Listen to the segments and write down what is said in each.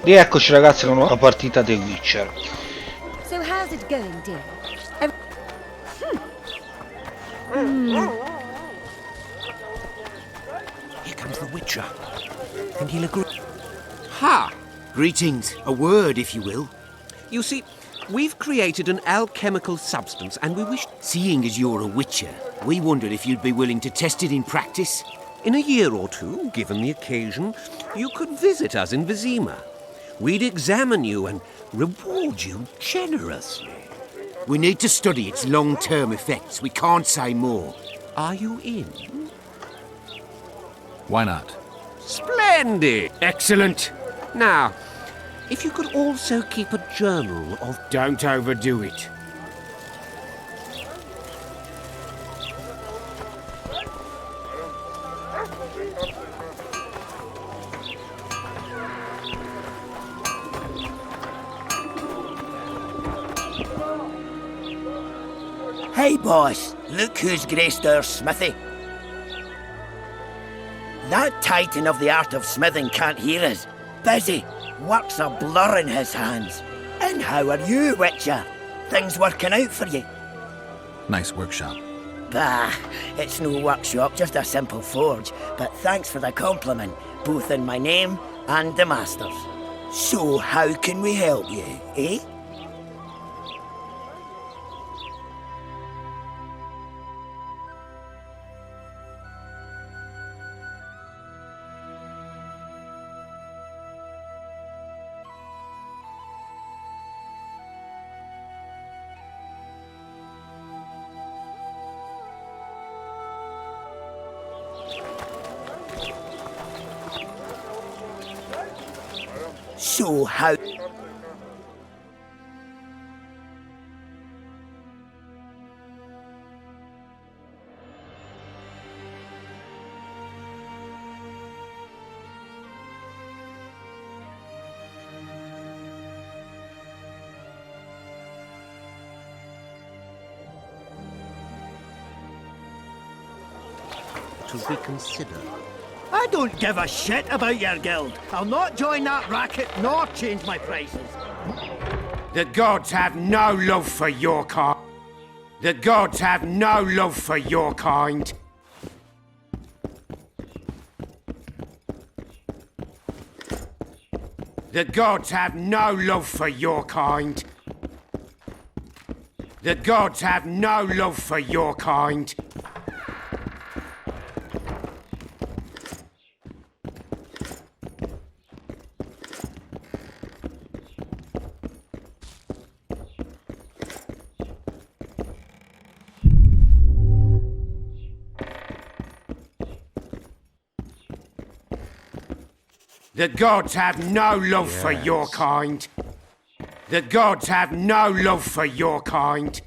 Rieccoci ragazzi con una partita di Witcher. So how's it going, dear? Here comes the Witcher. Think he'll agree? Ha! Greetings. A word, if you will. You see, we've created an alchemical substance and we wish... Seeing as you're a Witcher, we wondered if you'd be willing to test it in practice. In a year or two, given the occasion, you could visit us in Vizima. We'd examine you and reward you generously. We need to study its long-term effects. We can't say more. Are you in? Why not? Splendid! Excellent. Now, if you could also keep a journal of... Don't overdo it. Hey, boss, look who's graced our smithy. That titan of the art of smithing can't hear us. Busy, work's a blur in his hands. And how are you, Witcher? Things working out for you? Nice workshop. Bah, it's no workshop, just a simple forge. But thanks for the compliment, both in my name and the master's. So how can we help you, eh? So how... to reconsider. I don't give a shit about your guild. I'll not join that racket nor change my prices. The gods have no love for your kind. The gods have no love for your kind. The gods have no love for your kind. The gods have no love for your kind. The gods have no love for your kind. The gods have no love for your kind.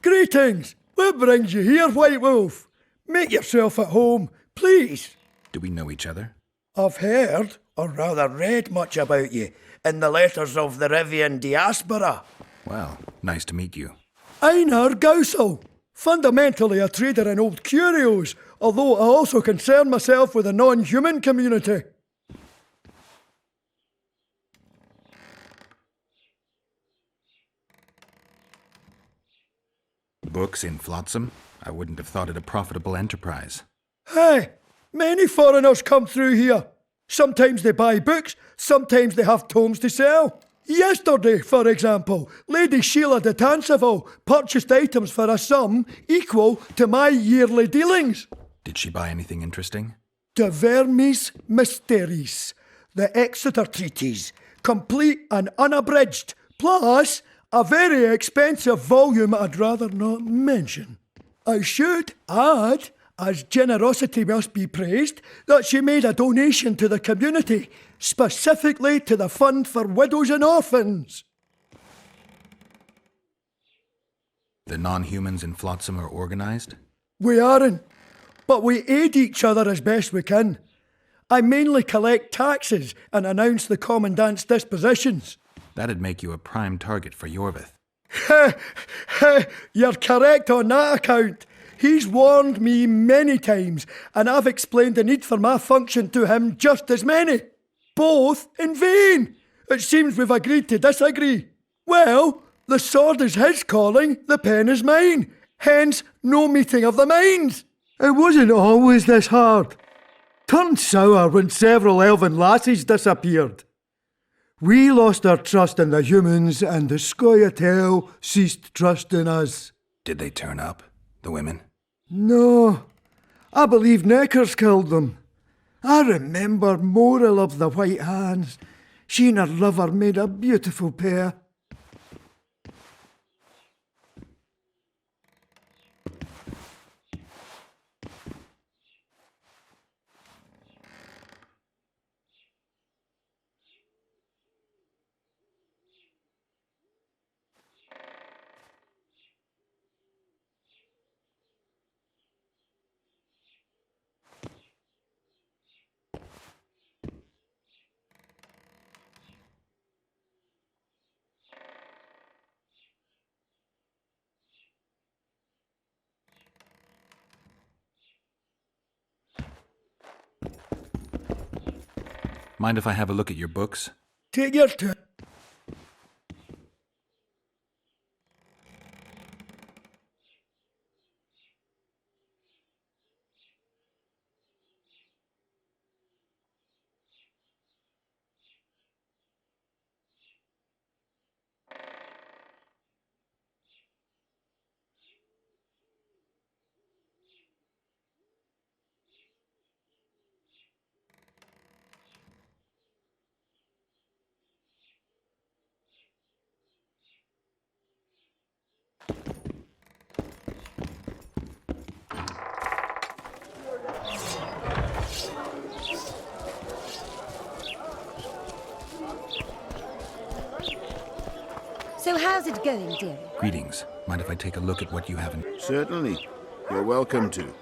Greetings! What brings you here, White Wolf? Make yourself at home, please. Do we know each other? I've heard, or rather read much about you, in the letters of the Rivian diaspora. Well, nice to meet you. Einar Gausel, fundamentally a trader in old curios, although I also concern myself with the non-human community. Books in Flotsam? I wouldn't have thought it a profitable enterprise. Hey, many foreigners come through here. Sometimes they buy books, sometimes they have tomes to sell. Yesterday, for example, Lady Sheila de Tanseville purchased items for a sum equal to my yearly dealings. Did she buy anything interesting? De Vermis Mysteries, the Exeter Treatise, complete and unabridged, plus a very expensive volume I'd rather not mention. I should add, as generosity must be praised, that she made a donation to the community, specifically to the Fund for Widows and Orphans. The non-humans in Flotsam are organized? We aren't, but we aid each other as best we can. I mainly collect taxes and announce the Commandant's dispositions. That'd make you a prime target for Yorvith. You're correct on that account. He's warned me many times, and I've explained the need for my function to him just as many. Both in vain. It seems we've agreed to disagree. Well, the sword is his calling, the pen is mine. Hence, no meeting of the minds. It wasn't always this hard. Turned sour when several elven lassies disappeared. We lost our trust in the humans, and the Scoia'tael ceased trust in us. Did they turn up? The women? No, I believe Neckers killed them. I remember Moral of the White Hands. She and her lover made a beautiful pair. Mind if I have a look at your books? Take your time. So how's it going, dear? Greetings. Mind if I take a look at what you have in... Certainly. You're welcome to.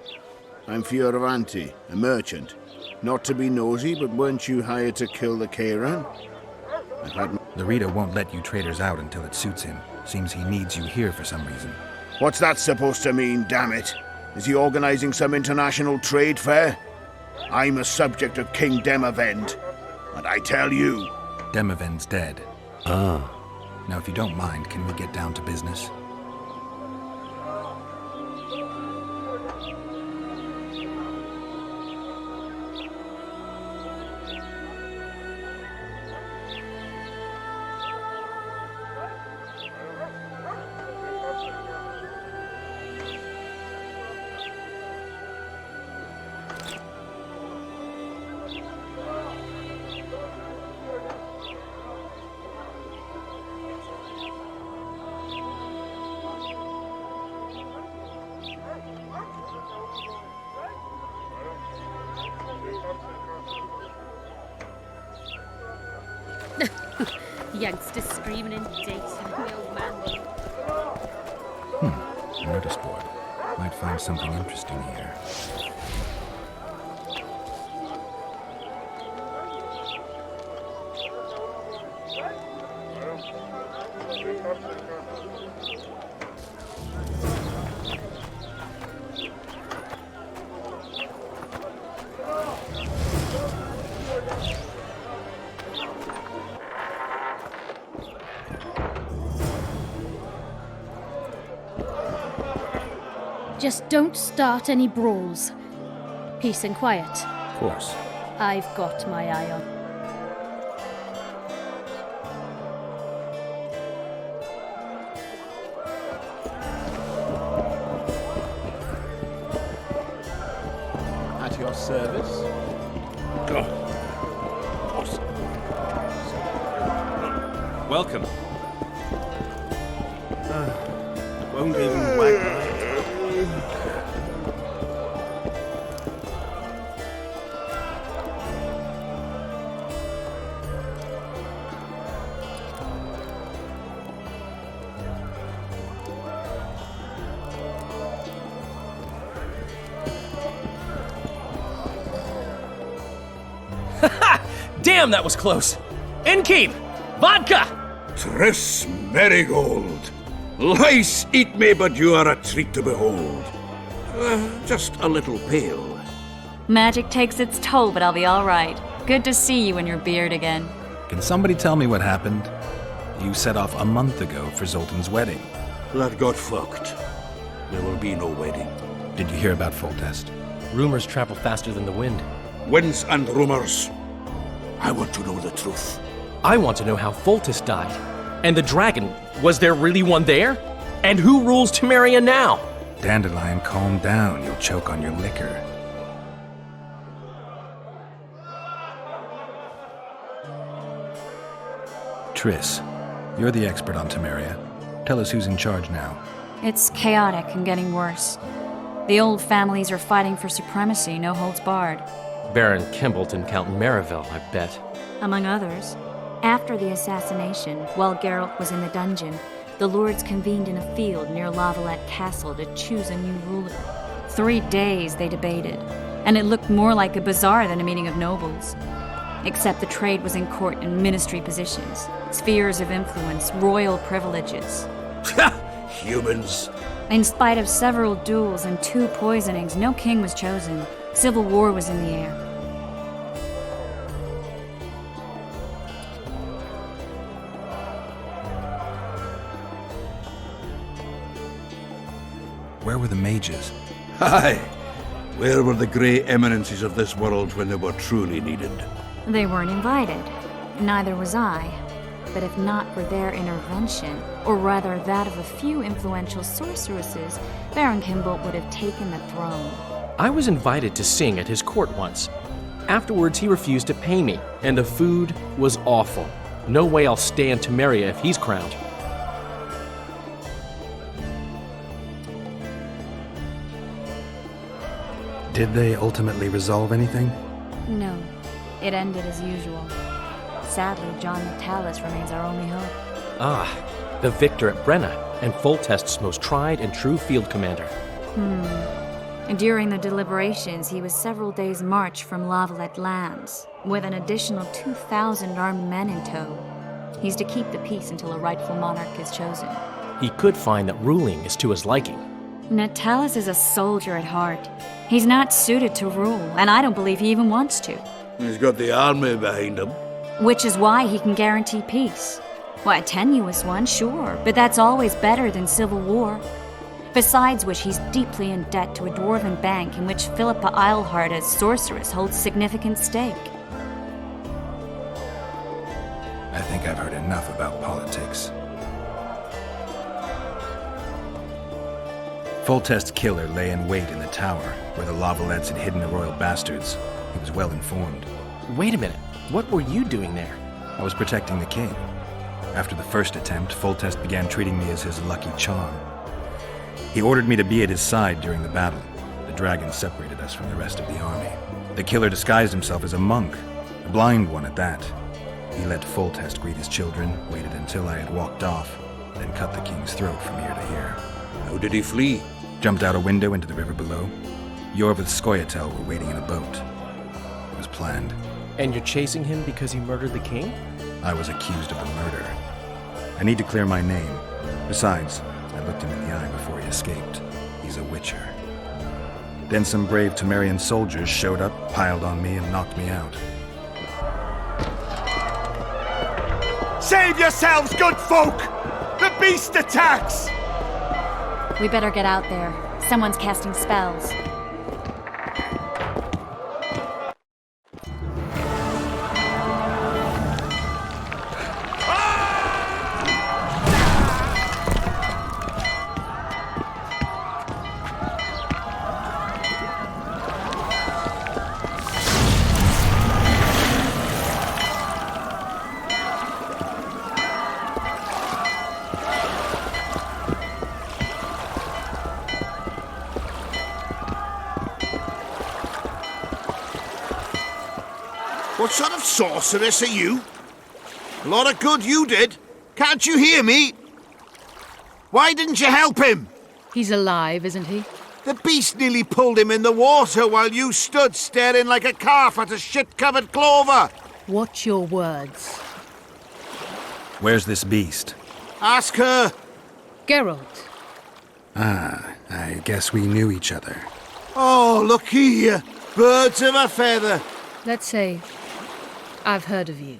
I'm Fioravanti, a merchant. Not to be nosy, but weren't you hired to kill the KAYRAN? I've had... The reader won't let you traders out until it suits him. Seems he needs you here for some reason. What's that supposed to mean, damn it? Is he organizing some international trade fair? I'm a subject of King Demavend, and I tell you... Demavend's dead. Ah. Now, if you don't mind, can we get down to business? Youngsters screaming and dating the old man. Notice board. Might find something interesting here. Just don't start any brawls. Peace and quiet. Of course. I've got my eye on. At your service. Welcome. Won't even wag my head. Damn, that was close. Innkeep! Vodka! Tris Marigold. Lice eat me, but you are a treat to behold. Just a little pale. Magic takes its toll, but I'll be all right. Good to see you and your beard again. Can somebody tell me what happened? You set off a month ago for Zoltan's wedding. That got fucked. There will be no wedding. Did you hear about Foltest? Rumors travel faster than the wind. Winds and rumors. I want to know the truth. I want to know how Foltest died. And the dragon, was there really one there? And who rules Temeria now? Dandelion, calm down. You'll choke on your liquor. Triss, you're the expert on Temeria. Tell us who's in charge now. It's chaotic and getting worse. The old families are fighting for supremacy, no holds barred. Baron Kimbalt and Count Merivale, I bet. Among others. After the assassination, while Geralt was in the dungeon, the lords convened in a field near Lavalette Castle to choose a new ruler. 3 days they debated, and it looked more like a bazaar than a meeting of nobles. Except the trade was in court and ministry positions, spheres of influence, royal privileges. Humans. In spite of several duels and 2 poisonings, no king was chosen. Civil war was in the air. Where were the mages? Aye. Where were the grey eminences of this world when they were truly needed? They weren't invited. Neither was I. But if not for their intervention, or rather that of a few influential sorceresses, Baron Kimbalt would have taken the throne. I was invited to sing at his court once. Afterwards, he refused to pay me, and the food was awful. No way I'll stay in Temeria if he's crowned. Did they ultimately resolve anything? No. It ended as usual. Sadly, John Natalis remains our only hope. Ah, the victor at Brenna, and Foltest's most tried and true field commander. And during the deliberations, he was several days' march from Lavalette lands, with an additional 2,000 armed men in tow. He's to keep the peace until a rightful monarch is chosen. He could find that ruling is to his liking. Natalis is a soldier at heart. He's not suited to rule, and I don't believe he even wants to. He's got the army behind him. Which is why he can guarantee peace. Well, a tenuous one, sure, but that's always better than civil war. Besides which, he's deeply in debt to a dwarven bank in which Philippa Eilhart, as sorceress, holds significant stake. I think I've heard enough about politics. Foltest's killer lay in wait in the tower, where the Lavalettes had hidden the royal bastards. He was well informed. Wait a minute. What were you doing there? I was protecting the king. After the first attempt, Foltest began treating me as his lucky charm. He ordered me to be at his side during the battle. The dragon separated us from the rest of the army. The killer disguised himself as a monk, a blind one at that. He let Foltest greet his children, waited until I had walked off, then cut the king's throat from ear to ear. How did he flee? Jumped out a window into the river below. Yor with Skoyatel were waiting in a boat. It was planned. And you're chasing him because he murdered the king? I was accused of the murder. I need to clear my name. Besides, I looked him in the eye before he escaped. He's a witcher. Then some brave Temerian soldiers showed up, piled on me, and knocked me out. Save yourselves, good folk! The beast attacks! We better get out there. Someone's casting spells. What sort of sorceress are you? A lot of good you did. Can't you hear me? Why didn't you help him? He's alive, isn't he? The beast nearly pulled him in the water while you stood staring like a calf at a shit-covered clover. Watch your words. Where's this beast? Ask her. Geralt. Ah, I guess we knew each other. Oh, look here. Birds of a feather. Let's say I've heard of you.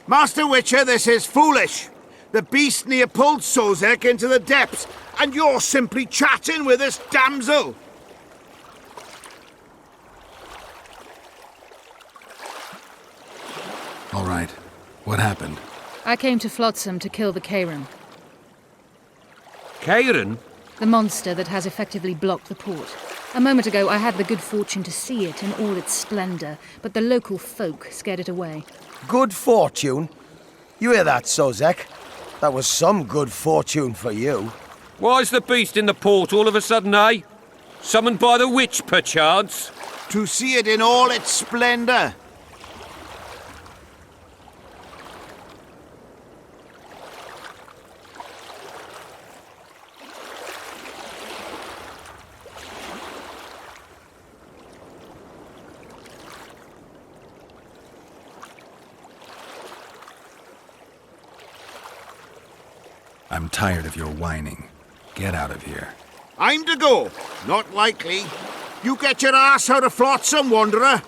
Master Witcher, this is foolish. The beast near pulled Sozek into the depths, and you're simply chatting with this damsel. All right. What happened? I came to Flotsam to kill the KAYRAN, KAYRAN? the monster that has effectively blocked the port. A moment ago, I had the good fortune to see it in all its splendor, but the local folk scared it away. Good fortune? You hear that, Sozek? That was some good fortune for you. Why's the beast in the port all of a sudden, eh? Summoned by the witch, perchance? To see it in all its splendor. I'm tired of your whining. Get out of here. I'm to go. Not likely. You get your ass out of Flotsam, wanderer.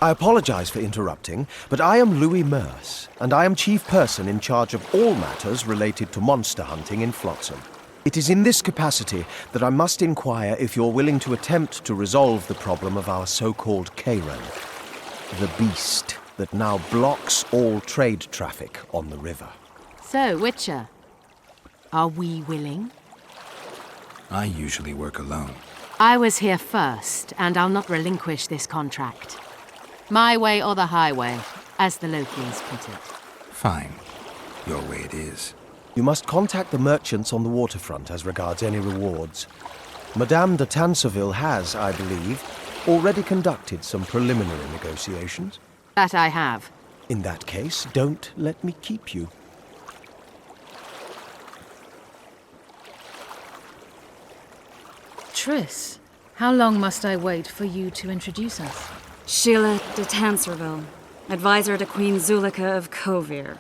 I apologize for interrupting, but I am Louis Merce, and I am chief person in charge of all matters related to monster hunting in Flotsam. It is in this capacity that I must inquire if you're willing to attempt to resolve the problem of our so-called KAYRAN, the beast that now blocks all trade traffic on the river. So, Witcher, are we willing? I usually work alone. I was here first, and I'll not relinquish this contract. My way or the highway, as the locals put it. Fine. Your way it is. You must contact the merchants on the waterfront as regards any rewards. Madame de Tanseville has, I believe, already conducted some preliminary negotiations. That I have. In that case, don't let me keep you. Triss, how long must I wait for you to introduce us? Sheila de Tanserville, advisor to Queen Zulika of Kovir.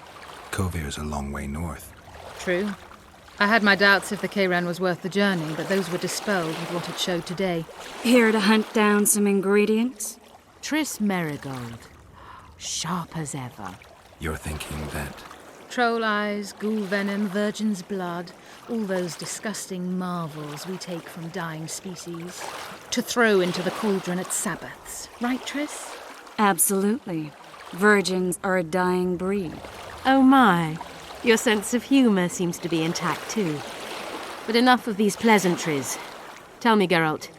Kovir's a long way north. True. I had my doubts if the KAYRAN was worth the journey, but those were dispelled with what it showed today. Here to hunt down some ingredients? Triss Merigold. Sharp as ever. You're thinking that... Troll eyes, ghoul venom, virgin's blood, all those disgusting marvels we take from dying species, to throw into the cauldron at Sabbaths. Right, Triss? Absolutely. Virgins are a dying breed. Oh my. Your sense of humour seems to be intact too. But enough of these pleasantries. Tell me, Geralt,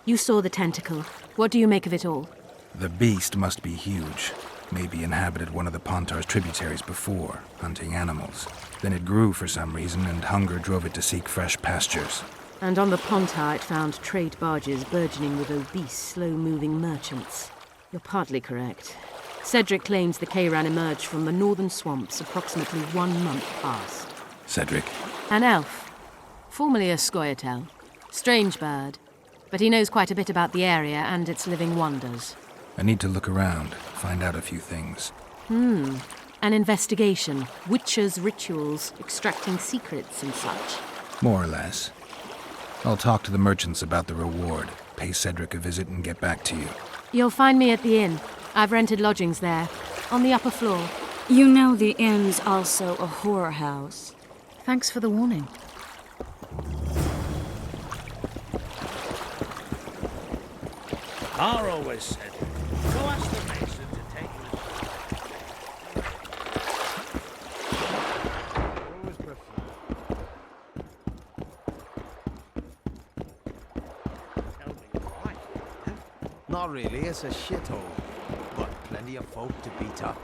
you saw the tentacle. What do you make of it all? The beast must be huge. Maybe inhabited one of the Pontar's tributaries before, hunting animals. Then it grew for some reason, and hunger drove it to seek fresh pastures. And on the Pontar it found trade barges burgeoning with obese, slow-moving merchants. You're partly correct. Cedric claims the KAYRAN emerged from the northern swamps approximately 1 month past. Cedric? An elf. Formerly a Scoia'tael. Strange bird. But he knows quite a bit about the area and its living wonders. I need to look around, find out a few things. An investigation. Witches' rituals, extracting secrets and such. More or less. I'll talk to the merchants about the reward, pay Cedric a visit and get back to you. You'll find me at the inn. I've rented lodgings there, on the upper floor. You know the inn's also a whorehouse. Thanks for the warning. I always said, go ask the mason to take you. Not really, it's a shithole. But plenty plenty of folk to beat up.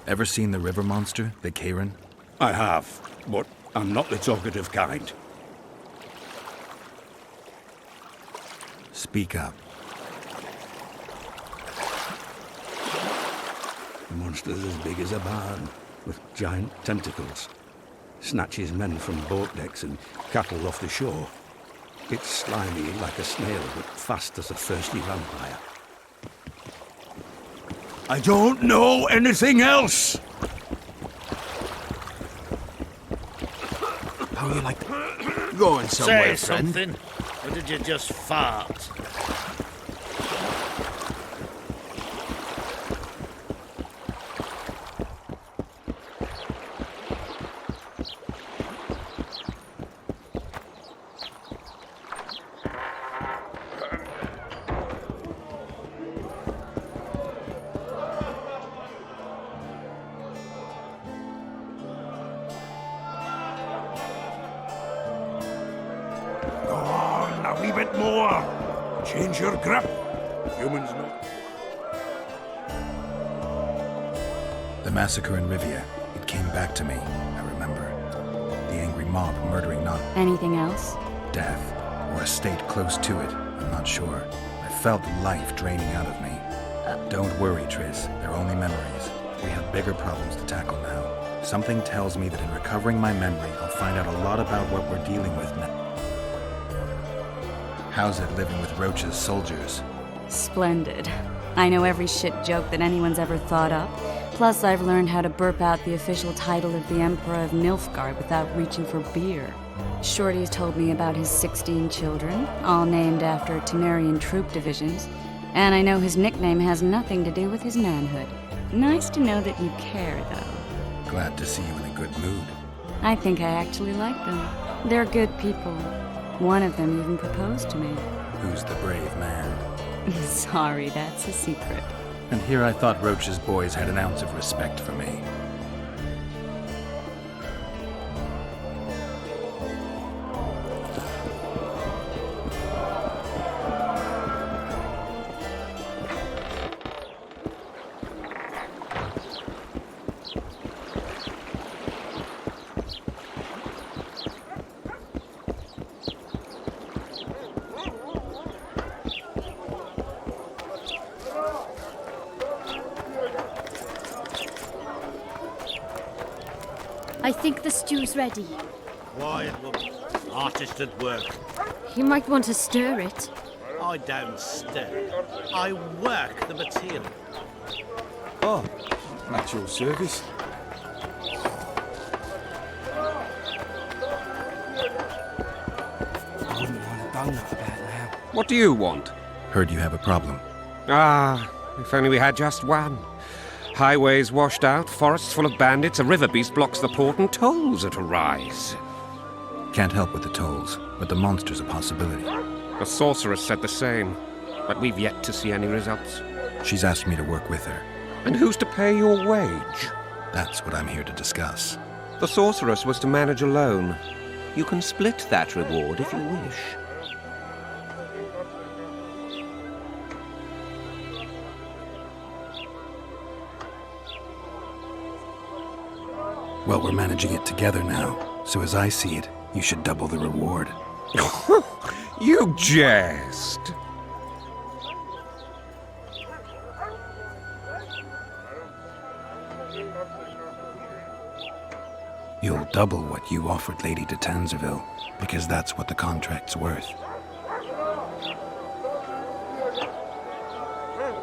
Ever seen the river monster, the KAYRAN? I have, but I'm not the talkative kind. Speak up. The monster's as big as a barn, with giant tentacles. Snatches men from boat decks and cattle off the shore. It's slimy like a snail, but fast as a thirsty vampire. I don't know anything else! How you like going somewhere, Say friend? something, or did you just fart? A wee bit more! Change your grip! Humans know. The massacre in Rivia. It came back to me, I remember. The angry mob murdering not Anything else? death, or a state close to it, I'm not sure. I felt life draining out of me. Don't worry, Triss. They're only memories. We have bigger problems to tackle now. Something tells me that in recovering my memory, I'll find out a lot about what we're dealing with now. How's it living with Roach's soldiers? Splendid. I know every shit joke that anyone's ever thought up. Plus, I've learned how to burp out the official title of the Emperor of Nilfgaard without reaching for beer. Shorty's told me about his 16 children, all named after Temerian troop divisions. And I know his nickname has nothing to do with his manhood. Nice to know that you care, though. Glad to see you in a good mood. I think I actually like them. They're good people. One of them even proposed to me. Who's the brave man? Sorry, that's a secret. And here I thought Roach's boys had an ounce of respect for me. I think the stew's ready. Quiet, woman. Artist at work. You might want to stir it. I don't stir. I work the material. Oh, at your service. I wouldn't want a donut about now. What do you want? Heard you have a problem. Ah, if only we had just one. Highways washed out, forests full of bandits, a river beast blocks the port, and tolls at a rise. Can't help with the tolls, but the monster's a possibility. The sorceress said the same, but we've yet to see any results. She's asked me to work with her. And who's to pay your wage? That's what I'm here to discuss. The sorceress was to manage alone. You can split that reward if you wish. Well, we're managing it together now, so as I see it, you should double the reward. You jest! You'll double what you offered Lady de Tanzerville, because that's what the contract's worth.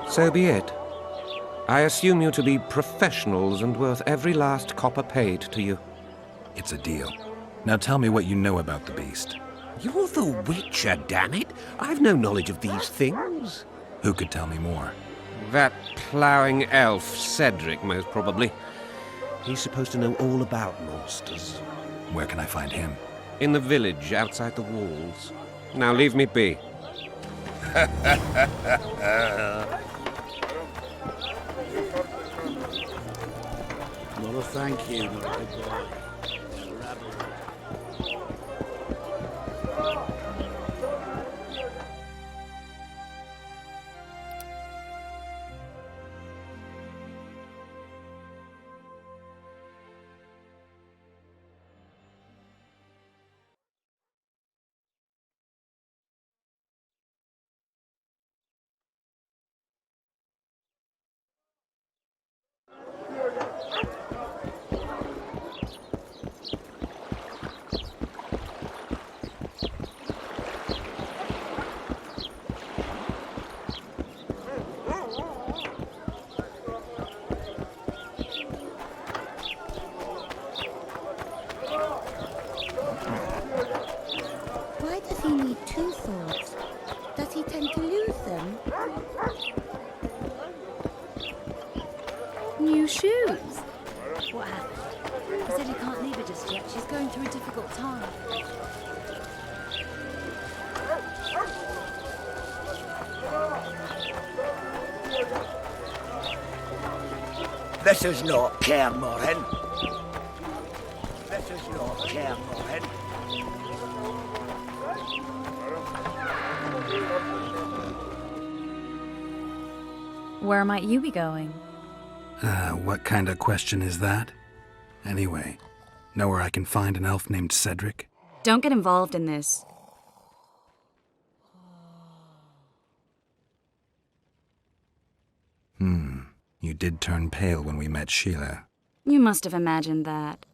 So be it. I assume you to be professionals and worth every last copper paid to you. It's a deal. Now tell me what you know about the beast. You're the Witcher, damn it! I've no knowledge of these things. Who could tell me more? That ploughing elf, Cedric, most probably. He's supposed to know all about monsters. Where can I find him? In the village, outside the walls. Now leave me be. Not a thank you, not a goodbye. Why does he need two swords? Does he tend to lose them? New shoes? What happened? He said he can't leave her just yet. She's going through a difficult time. This is not Cairn. This is not Cairn. Where might you be going? What kind of question is that? Anyway, know where I can find an elf named Cedric? Don't get involved in this. You did turn pale when we met Sheila. You must have imagined that.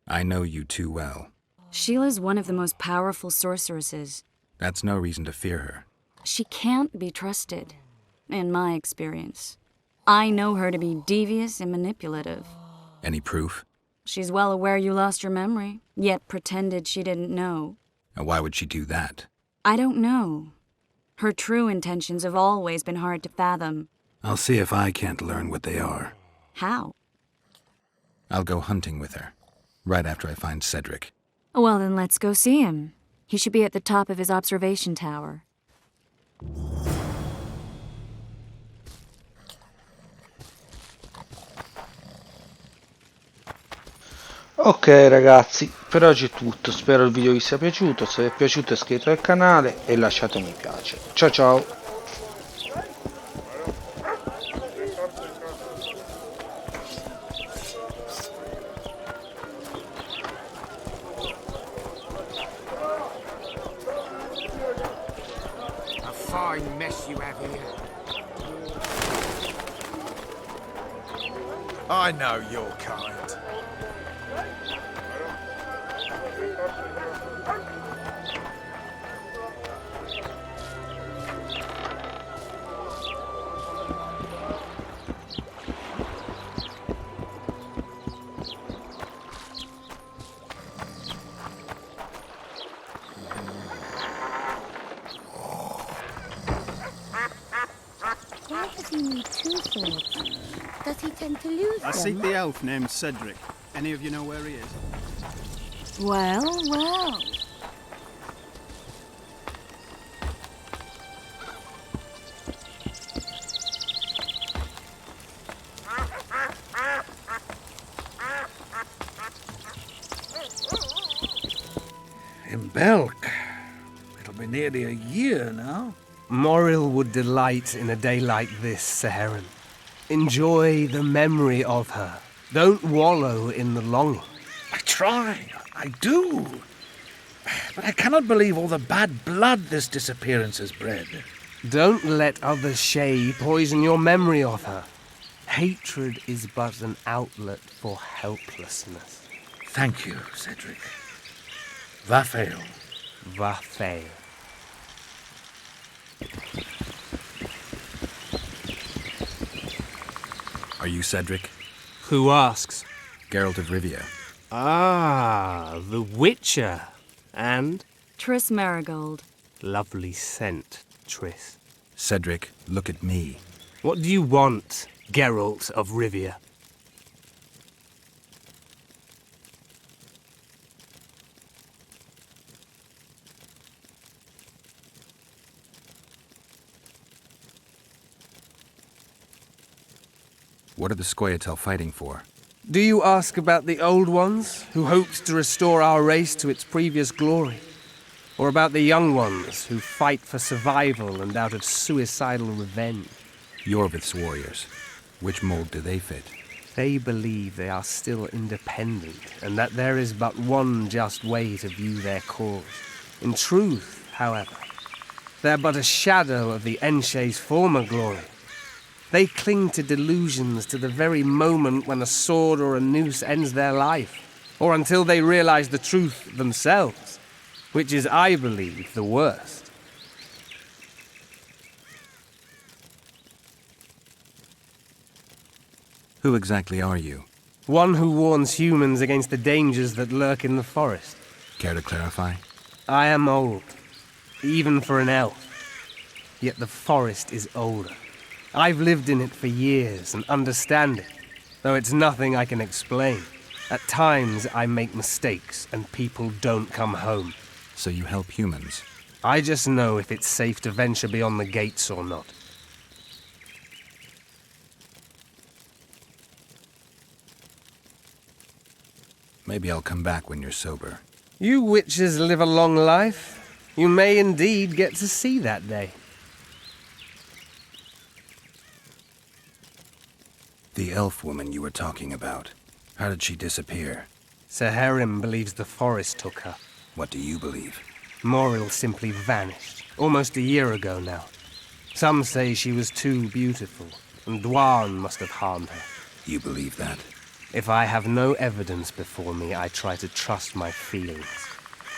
I know you too well. Sheila's one of the most powerful sorceresses. That's no reason to fear her. She can't be trusted, in my experience. I know her to be devious and manipulative. Any proof? She's well aware you lost your memory, yet pretended she didn't know. And why would she do that? I don't know. Her true intentions have always been hard to fathom. I'll see if I can't learn what they are. How? I'll go hunting with her, right after I find Cedric. Well, then let's go see him. He should be at the top of his observation tower. Ok ragazzi, per oggi è tutto, spero il video vi sia piaciuto, se vi è piaciuto iscrivetevi al canale e lasciate un mi piace. Ciao ciao! A fine mess you have here. I know your kind. Why does he need two swords? Does he tend to lose them? I seek the elf named Cedric. Any of you know where he is? Well, well. In Belk. It'll be nearly a year now. Morrill would delight in a day like this, Sir Heron. Enjoy the memory of her. Don't wallow in the longing. I try. I do. But I cannot believe all the bad blood this disappearance has bred. Don't let other Shay poison your memory of her. Hatred is but an outlet for helplessness. Thank you, Cedric. Vafail. Vafail. Are you Cedric? Who asks? Geralt of Rivia. Ah, the Witcher. And? Triss Marigold. Lovely scent, Triss. Cedric, look at me. What do you want, Geralt of Rivia? What are the Scoia'tael fighting for? Do you ask about the old ones, who hoped to restore our race to its previous glory? Or about the young ones, who fight for survival and out of suicidal revenge? Yorvith's warriors. Which mold do they fit? They believe they are still independent, and that there is but one just way to view their cause. In truth, however, they're but a shadow of the Enshay's former glory. They cling to delusions to the very moment when a sword or a noose ends their life, or until they realize the truth themselves, which is, I believe, the worst. Who exactly are you? One who warns humans against the dangers that lurk in the forest. Care to clarify? I am old, even for an elf. Yet the forest is older. I've lived in it for years and understand it, though it's nothing I can explain. At times I make mistakes and people don't come home. So you help humans? I just know if it's safe to venture beyond the gates or not. Maybe I'll come back when you're sober. You witches live a long life. You may indeed get to see that day. The elf woman you were talking about. How did she disappear? Seherim believes the forest took her. What do you believe? Moril simply vanished, almost a year ago now. Some say she was too beautiful, and Dwan must have harmed her. You believe that? If I have no evidence before me, I try to trust my feelings.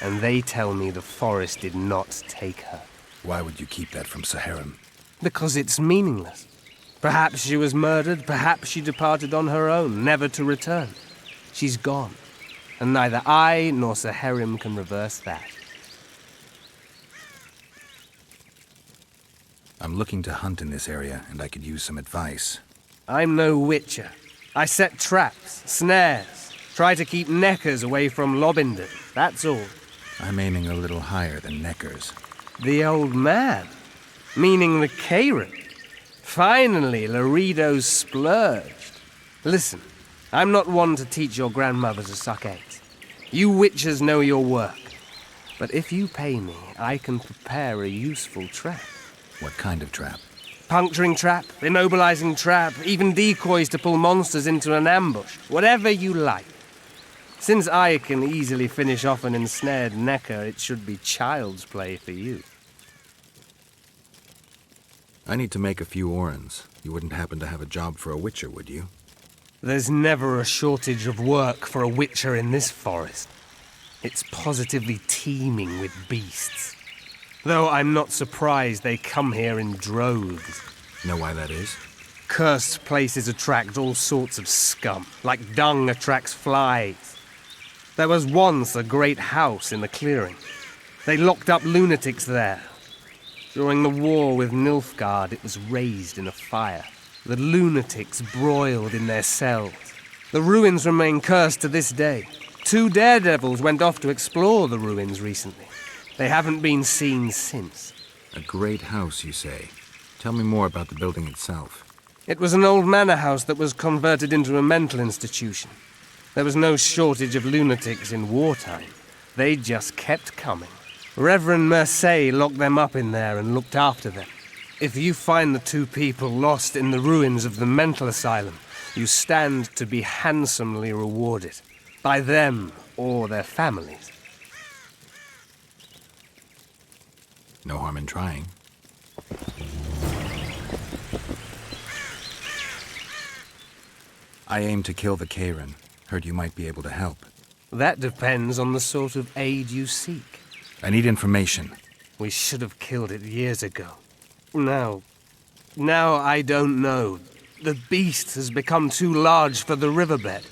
And they tell me the forest did not take her. Why would you keep that from Seherim? Because it's meaningless. Perhaps she was murdered, perhaps she departed on her own, never to return. She's gone, and neither I nor Seherim can reverse that. I'm looking to hunt in this area, and I could use some advice. I'm no witcher. I set traps, snares, try to keep neckers away from Lobinden, that's all. I'm aiming a little higher than neckers. The old man? Meaning the KAYRAN? Finally, Laredo's splurged. Listen, I'm not one to teach your grandmother to suck eggs. You witchers know your work. But if you pay me, I can prepare a useful trap. What kind of trap? Puncturing trap, immobilizing trap, even decoys to pull monsters into an ambush. Whatever you like. Since I can easily finish off an ensnared necker, it should be child's play for you. I need to make a few orens. You wouldn't happen to have a job for a witcher, would you? There's never a shortage of work for a witcher in this forest. It's positively teeming with beasts. Though I'm not surprised they come here in droves. Know why that is? Cursed places attract all sorts of scum, like dung attracts flies. There was once a great house in the clearing. They locked up lunatics there. During the war with Nilfgaard, it was razed in a fire. The lunatics broiled in their cells. The ruins remain cursed to this day. 2 daredevils went off to explore the ruins recently. They haven't been seen since. A great house, you say. Tell me more about the building itself. It was an old manor house that was converted into a mental institution. There was no shortage of lunatics in wartime. They just kept coming. Reverend Mercey locked them up in there and looked after them. If you find the 2 people lost in the ruins of the mental asylum, you stand to be handsomely rewarded. By them or their families. No harm in trying. I aim to kill the KAYRAN. Heard you might be able to help. That depends on the sort of aid you seek. I need information. We should have killed it years ago. Now I don't know. The beast has become too large for the riverbed,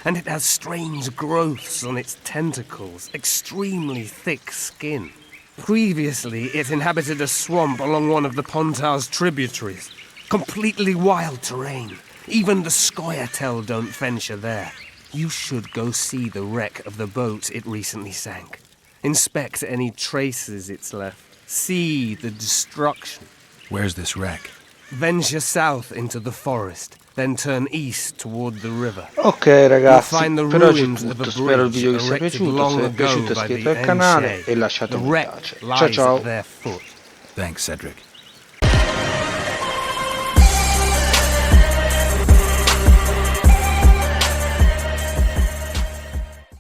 and it has strange growths on its tentacles, extremely thick skin. Previously, it inhabited a swamp along one of the Pontar's tributaries. Completely wild terrain. Even the Scoia'tael don't venture there. You should go see the wreck of the boat it recently sank. Inspect any traces it's left. See the destruction. Where's this wreck? Venture south into the forest, then turn east toward the river. Ok ragazzi, Find the per oggi è ruins of tutto, a spero il bridge video vi sia erected piaciuto, long se vi è ago piaciuto by iscrivetevi the al canale Enche. e lasciate The un mi wreck piace. Ciao lies ciao! at their foot. Thanks, Cedric.